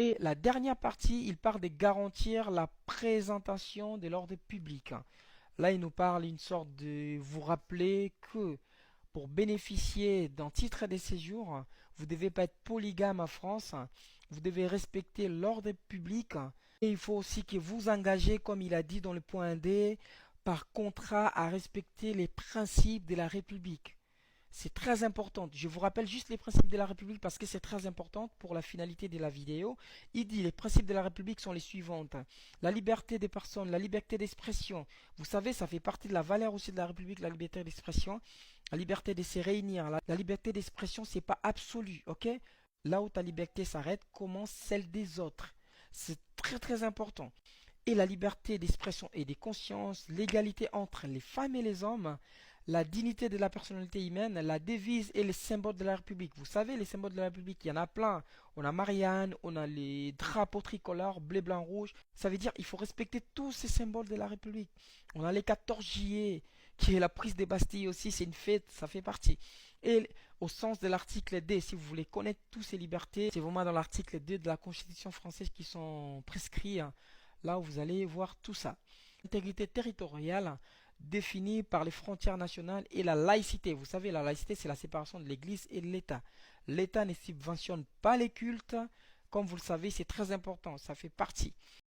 Et la dernière partie, il parle de garantir la présentation de l'ordre public. Là, il nous parle une sorte de vous rappeler que pour bénéficier d'un titre de séjour, vous ne devez pas être polygame en France, vous devez respecter l'ordre public et il faut aussi que vous engagez, comme il a dit dans le point D, par contrat à respecter les principes de la République. C'est très important. Je vous rappelle juste les principes de la République parce que c'est très important pour la finalité de la vidéo. Il dit les principes de la République sont les suivantes. La liberté des personnes, la liberté d'expression. Vous savez, ça fait partie de la valeur aussi de la République, la liberté d'expression. La liberté de se réunir. La liberté d'expression, c'est pas absolu, ok? Là où ta liberté s'arrête, commence celle des autres. C'est très très important. Et la liberté d'expression et de conscience, l'égalité entre les femmes et les hommes, la dignité de la personnalité humaine, la devise et les symboles de la République. Vous savez, les symboles de la République, il y en a plein. On a Marianne, on a les drapeaux tricolores, bleu, blanc, rouge. Ça veut dire qu'il faut respecter tous ces symboles de la République. On a les 14 juillet, qui est la prise des Bastilles aussi, c'est une fête, ça fait partie. Et au sens de l'article D, si vous voulez connaître toutes ces libertés, c'est vraiment dans l'article 2 de la Constitution française qui sont prescrits. Là où vous allez voir tout ça. L'intégrité territoriale définie par les frontières nationales et la laïcité. Vous savez, la laïcité, c'est la séparation de l'Église et de l'État. L'État ne subventionne pas les cultes. Comme vous le savez, c'est très important. Ça fait partie.